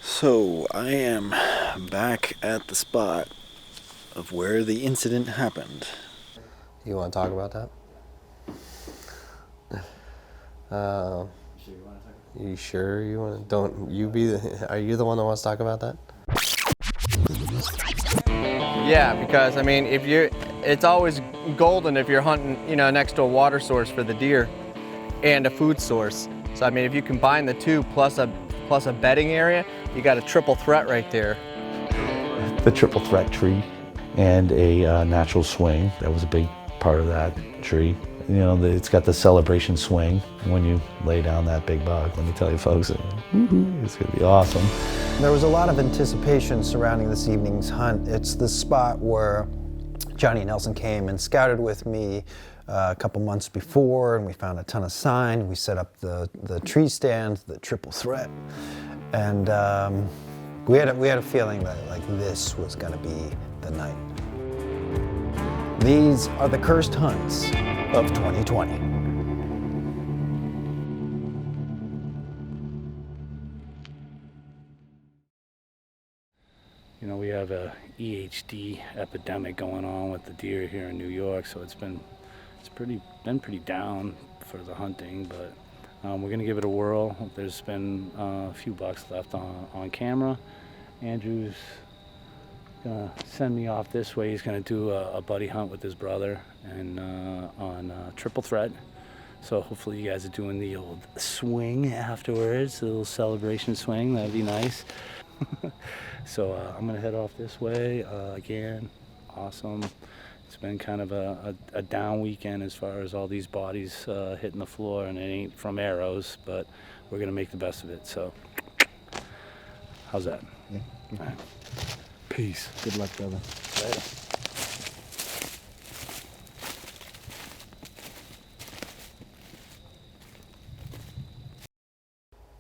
So I am back at the spot of where the incident happened. You want to talk about that? You sure you want to? Don't you be the? Are you the one that wants to talk about that? Yeah, because I mean, it's always golden if you're hunting, next to a water source for the deer and a food source. So I mean, if you combine the two plus a bedding area, you got a triple threat right there. The triple threat tree and a natural swing. That was a big part of that tree. It's got the celebration swing when you lay down that big buck. Let me tell you folks, it's gonna be awesome. There was a lot of anticipation surrounding this evening's hunt. It's the spot where Johnny Nelson came and scouted with me a couple months before, and we found a ton of sign. We set up the tree stand, the triple threat, and we had a feeling that this was going to be the night. These are the cursed hunts of 2020. We have a EHD epidemic going on with the deer here in New York, so it's been pretty down for the hunting, but we're gonna give it a whirl. There's been a few bucks left on camera. Andrew's gonna send me off this way. He's gonna do a buddy hunt with his brother and on triple threat. So hopefully you guys are doing the old swing afterwards, a little celebration swing. That'd be nice. So I'm gonna head off this way again. Awesome. It's been kind of a down weekend as far as all these bodies hitting the floor, and it ain't from arrows, but we're gonna make the best of it. So how's that? Yeah. All right. Peace. Good luck, brother. Later.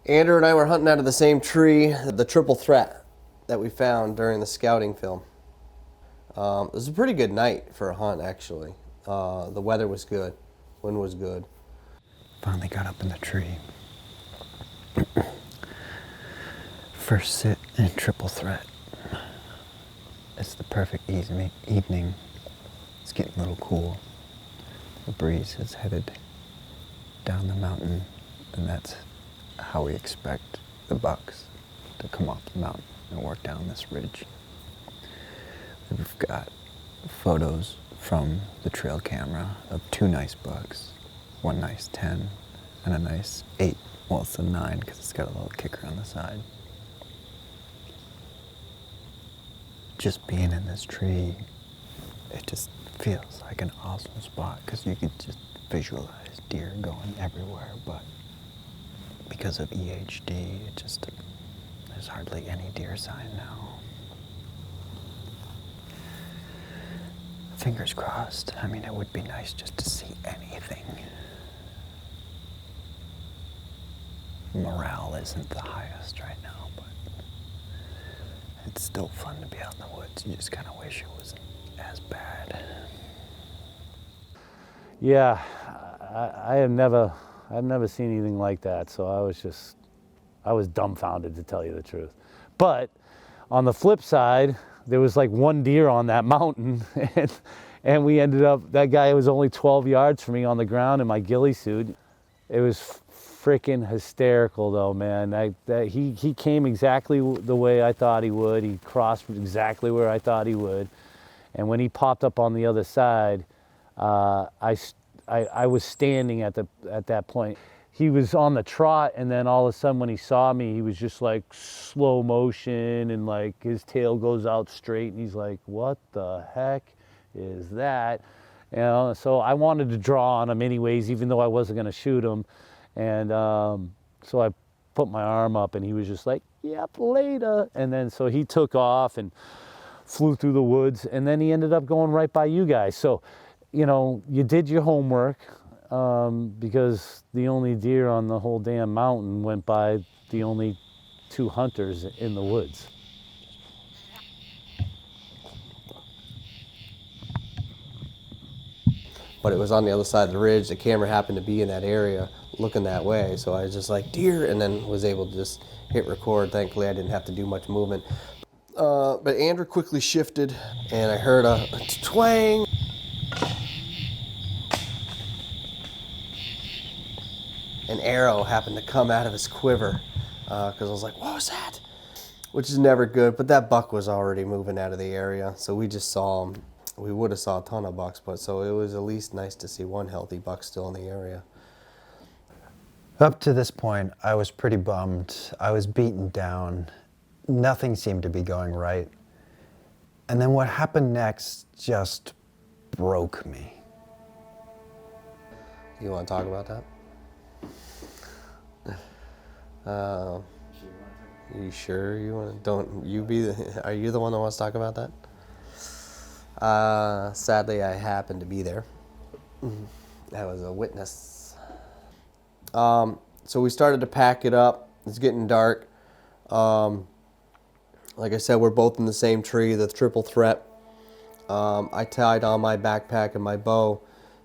Andrew and I were hunting out of the same tree, the triple threat that we found during the scouting film. It was a pretty good night for a hunt, actually. The weather was good, wind was good. Finally got up in the tree. First sit in triple threat. It's the perfect evening. It's getting a little cool. The breeze is headed down the mountain, and that's how we expect the bucks to come off the mountain and work down this ridge. We've got photos from the trail camera of two nice bucks, one nice 10 and a nice 8. Well, it's a 9 because it's got a little kicker on the side. Just being in this tree, it just feels like an awesome spot because you could just visualize deer going everywhere, but because of EHD, there's hardly any deer sign now. Fingers crossed. I mean, it would be nice just to see anything. Morale isn't the highest right now, but it's still fun to be out in the woods. You just kind of wish it wasn't as bad. Yeah, I've never seen anything like that, so I was dumbfounded, to tell you the truth. But on the flip side, there was like one deer on that mountain, and we ended up, that guy was only 12 yards from me on the ground in my ghillie suit. It was freaking hysterical though, man. He came exactly the way I thought he would. He crossed exactly where I thought he would. And when he popped up on the other side, I was standing at that point. He was on the trot, and then all of a sudden when he saw me, he was just like slow motion, and like his tail goes out straight, and he's like, what the heck is that? So I wanted to draw on him anyways, even though I wasn't gonna shoot him. And so I put my arm up, and he was just like, yep, later. And then so he took off and flew through the woods, and then he ended up going right by you guys. So, you did your homework, because the only deer on the whole damn mountain went by the only two hunters in the woods. But it was on the other side of the ridge. The camera happened to be in that area. looking that way. So I was just like, deer, and then was able to just hit record. Thankfully, I didn't have to do much movement. But Andrew quickly shifted, and I heard a twang. An arrow happened to come out of his quiver, because I was like, what was that? Which is never good, but that buck was already moving out of the area, so we just saw him. We would have saw a ton of bucks, but so it was at least nice to see one healthy buck still in the area. Up to this point, I was pretty bummed. I was beaten down. Nothing seemed to be going right. And then what happened next just broke me. You want to talk about that? You sure you want to? Don't you be the? Are you the one that wants to talk about that? Sadly, I happened to be there. I was a witness. So we started to pack it up. It's getting dark. Like I said, we're both in the same tree, the triple threat. I tied on my backpack and my bow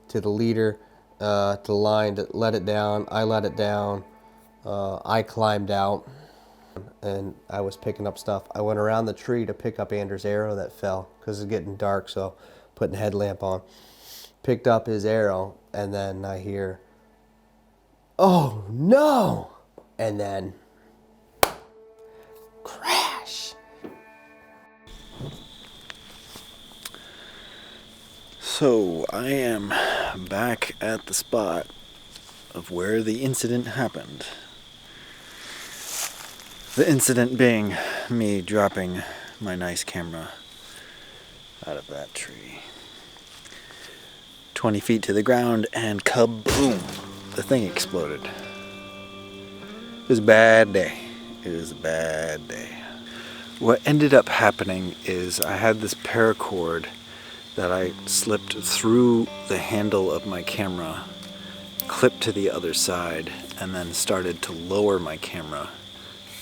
to the leader, to the line to let it down. I let it down. I climbed out, and I was picking up stuff. I went around the tree to pick up Andrew's arrow that fell because it's getting dark, so putting a headlamp on. Picked up his arrow, and then I hear, oh no! And then crash. So I am back at the spot of where the incident happened. The incident being me dropping my nice camera out of that tree. 20 feet to the ground, and kaboom! The thing exploded. It was a bad day. It was a bad day. What ended up happening is I had this paracord that I slipped through the handle of my camera, clipped to the other side, and then started to lower my camera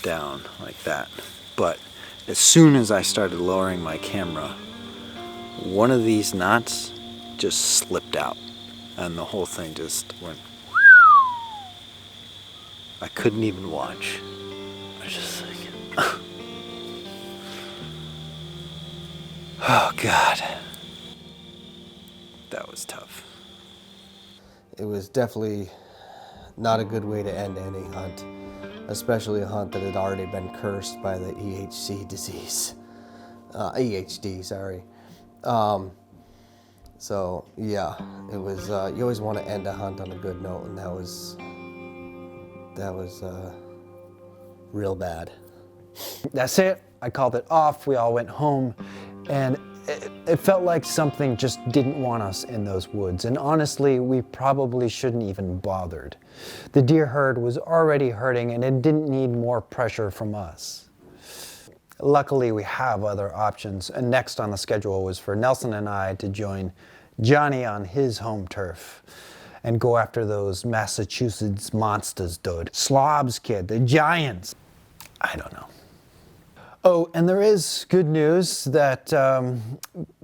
down like that. But as soon as I started lowering my camera, one of these knots just slipped out, and the whole thing just went. I couldn't even watch. I was just like, oh God. That was tough. It was definitely not a good way to end any hunt, especially a hunt that had already been cursed by the EHC disease. EHD, sorry. So yeah, it was, you always want to end a hunt on a good note, and that was real bad. That's it. I called it off. We all went home, and it felt like something just didn't want us in those woods. And honestly, we probably shouldn't even bothered. The deer herd was already hurting, and it didn't need more pressure from us. Luckily, we have other options, and next on the schedule was for Nelson and I to join Johnny on his home turf and go after those Massachusetts monsters, dude. Slobs, kid, the giants. I don't know. Oh, and there is good news. That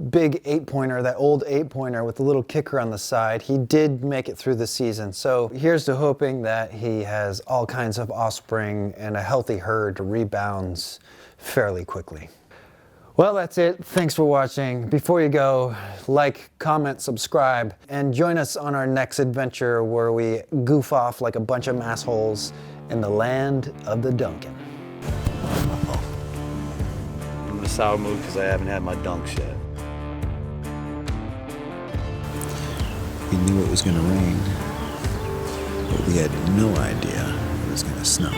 big 8-pointer, that old 8-pointer with the little kicker on the side, he did make it through the season. So here's to hoping that he has all kinds of offspring and a healthy herd rebounds fairly quickly. Well, that's it. Thanks for watching. Before you go, like, comment, subscribe, and join us on our next adventure where we goof off like a bunch of massholes in the land of the Duncan. I'm in a sour mood because I haven't had my dunks yet. We knew it was going to rain, but we had no idea it was going to snow.